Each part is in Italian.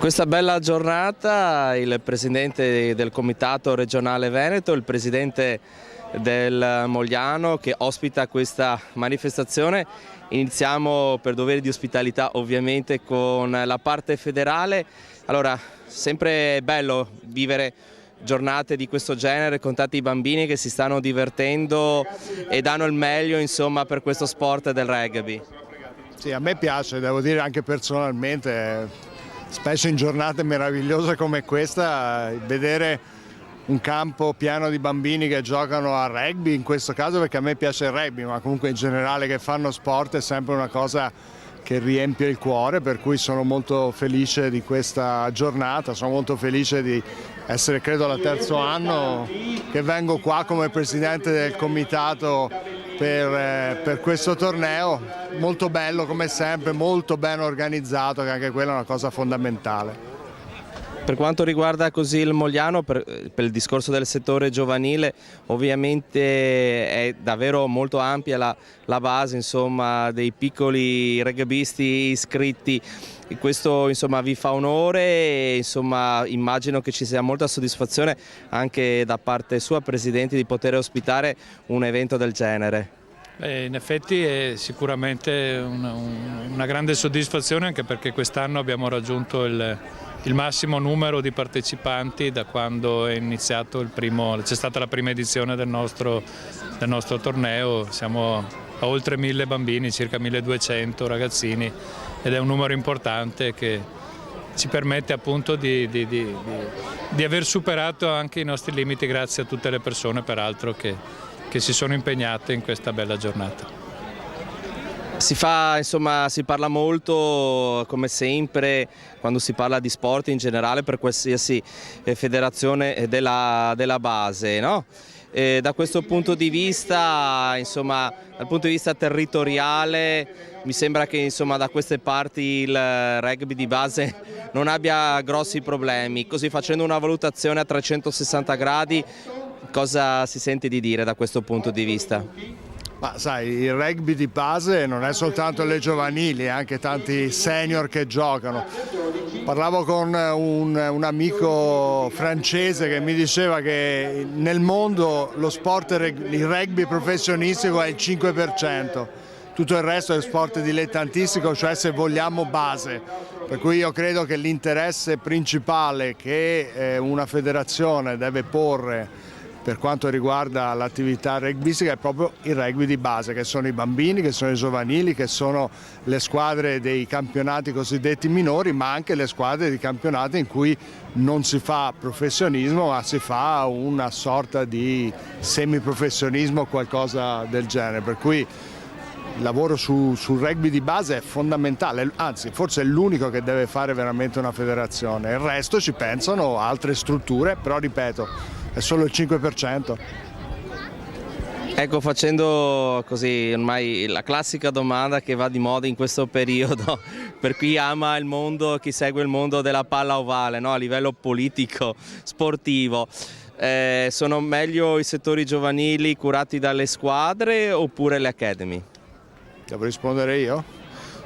Questa bella giornata il presidente del Comitato regionale Veneto, il presidente del Mogliano che ospita questa manifestazione. Iniziamo per dovere di ospitalità ovviamente con la parte federale. Allora, sempre è bello vivere giornate di questo genere con tanti bambini che si stanno divertendo e danno il meglio insomma per questo sport del rugby. Sì, a me piace, devo dire anche personalmente. Spesso in giornate meravigliose come questa, vedere un campo pieno di bambini che giocano a rugby, in questo caso perché a me piace il rugby, ma comunque in generale che fanno sport è sempre una cosa che riempie il cuore, per cui sono molto felice di questa giornata, sono molto felice di essere credo al terzo anno che vengo qua come presidente del comitato per questo torneo, molto bello come sempre, molto ben organizzato, che anche quella è una cosa fondamentale. Per quanto riguarda così il Mogliano, per il discorso del settore giovanile, ovviamente è davvero molto ampia la base insomma, dei piccoli rugbisti iscritti. E questo insomma, vi fa onore e insomma, immagino che ci sia molta soddisfazione anche da parte sua, Presidente, di poter ospitare un evento del genere. In effetti è sicuramente una grande soddisfazione, anche perché quest'anno abbiamo raggiunto il massimo numero di partecipanti da quando è iniziato c'è stata la prima edizione del nostro torneo. Siamo a oltre 1000 bambini, circa 1200 ragazzini, ed è un numero importante che ci permette appunto di aver superato anche i nostri limiti, grazie a tutte le persone peraltro che si sono impegnate in questa bella giornata. Si parla molto, come sempre, quando si parla di sport in generale, per qualsiasi federazione della base, no? Da questo punto di vista, insomma, dal punto di vista territoriale, mi sembra che insomma, da queste parti il rugby di base non abbia grossi problemi. Così, facendo una valutazione a 360 gradi, cosa si sente di dire da questo punto di vista? Ma sai, il rugby di base non è soltanto le giovanili, anche tanti senior che giocano. Parlavo con un amico francese che mi diceva che nel mondo lo sport, il rugby professionistico è il 5%, tutto il resto è sport dilettantistico, cioè se vogliamo base. Per cui io credo che l'interesse principale che una federazione deve porre per quanto riguarda l'attività rugbistica è proprio il rugby di base, che sono i bambini, che sono i giovanili, che sono le squadre dei campionati cosiddetti minori, ma anche le squadre di campionati in cui non si fa professionismo, ma si fa una sorta di semiprofessionismo o qualcosa del genere. Per cui il lavoro sul rugby di base è fondamentale, anzi forse è l'unico che deve fare veramente una federazione. Il resto ci pensano altre strutture, però ripeto, è solo il 5%. Ecco, facendo così ormai la classica domanda che va di moda in questo periodo, per chi ama il mondo, chi segue il mondo della palla ovale, no? A livello politico, sportivo, sono meglio i settori giovanili curati dalle squadre oppure le academy? Devo rispondere io?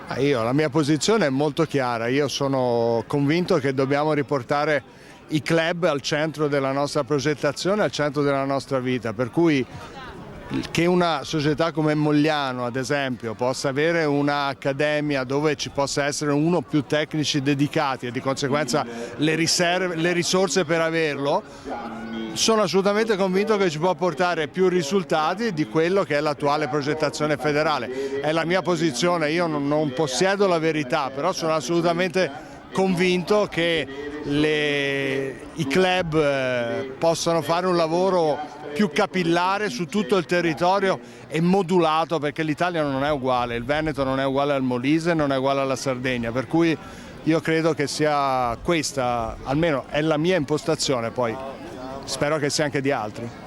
La mia posizione è molto chiara, io sono convinto che dobbiamo riportare i club al centro della nostra progettazione, al centro della nostra vita, per cui che una società come Mogliano ad esempio possa avere un'accademia dove ci possa essere uno o più tecnici dedicati e di conseguenza le risorse per averlo, sono assolutamente convinto che ci può portare più risultati di quello che è l'attuale progettazione federale. È la mia posizione, io non possiedo la verità, però sono assolutamente convinto che i club possano fare un lavoro più capillare su tutto il territorio e modulato, perché l'Italia non è uguale, il Veneto non è uguale al Molise, non è uguale alla Sardegna, per cui io credo che sia questa, almeno è la mia impostazione, poi spero che sia anche di altri.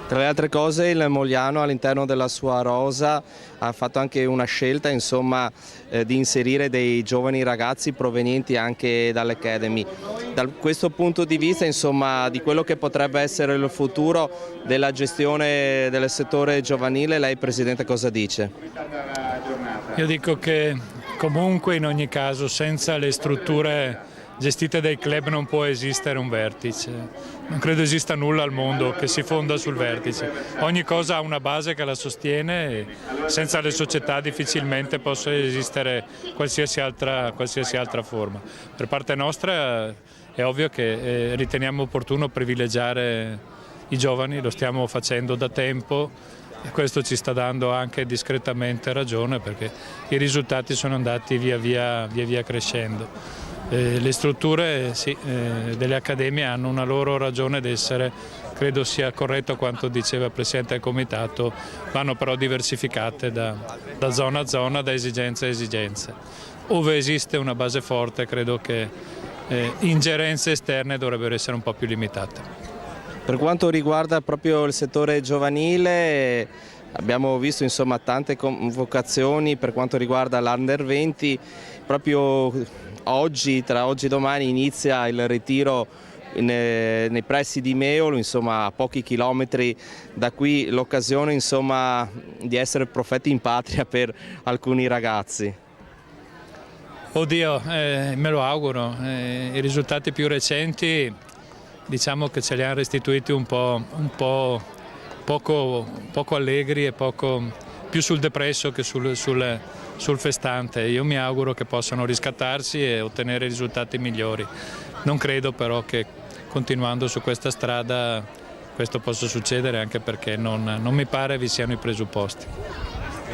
Tra le altre cose il Mogliano all'interno della sua rosa ha fatto anche una scelta insomma, di inserire dei giovani ragazzi provenienti anche dall'Academy. Da questo punto di vista insomma, di quello che potrebbe essere il futuro della gestione del settore giovanile, lei Presidente cosa dice? Io dico che comunque in ogni caso senza le strutture gestite dai club non può esistere un vertice, non credo esista nulla al mondo che si fonda sul vertice, ogni cosa ha una base che la sostiene e senza le società difficilmente possa esistere qualsiasi altra forma. Per parte nostra è ovvio che riteniamo opportuno privilegiare i giovani, lo stiamo facendo da tempo e questo ci sta dando anche discretamente ragione perché i risultati sono andati via via crescendo. Le strutture delle accademie hanno una loro ragione d'essere, credo sia corretto quanto diceva il Presidente del Comitato, vanno però diversificate da zona a zona, da esigenza a esigenza. Ove esiste una base forte credo che ingerenze esterne dovrebbero essere un po' più limitate. Per quanto riguarda proprio il settore giovanile, abbiamo visto insomma tante convocazioni per quanto riguarda l'Under 20, proprio oggi, tra oggi e domani inizia il ritiro nei pressi di Meolo, insomma a pochi chilometri da qui, l'occasione insomma di essere profeti in patria per alcuni ragazzi. Oddio, me lo auguro, i risultati più recenti diciamo che ce li hanno restituiti un po' poco allegri e più sul depresso che sul festante. Io mi auguro che possano riscattarsi e ottenere risultati migliori. Non credo però che continuando su questa strada questo possa succedere, anche perché non mi pare vi siano i presupposti.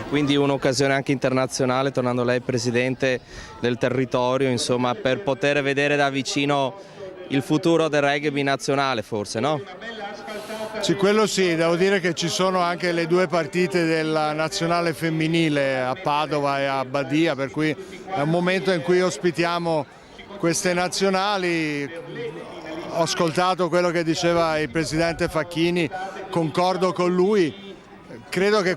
Quindi un'occasione anche internazionale, tornando lei Presidente del territorio, insomma, per poter vedere da vicino il futuro del rugby nazionale forse, no? Sì, quello sì, devo dire che ci sono anche le 2 partite della nazionale femminile a Padova e a Badia, per cui è un momento in cui ospitiamo queste nazionali. Ho ascoltato quello che diceva il Presidente Facchini, concordo con lui, credo che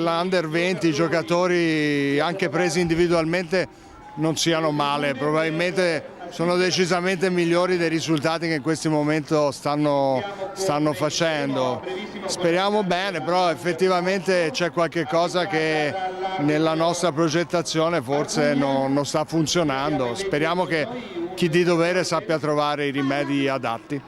la Under 20, i giocatori anche presi individualmente non siano male, probabilmente sono decisamente migliori dei risultati che in questo momento stanno facendo. Speriamo bene, però effettivamente c'è qualche cosa che nella nostra progettazione forse non sta funzionando. Speriamo che chi di dovere sappia trovare i rimedi adatti.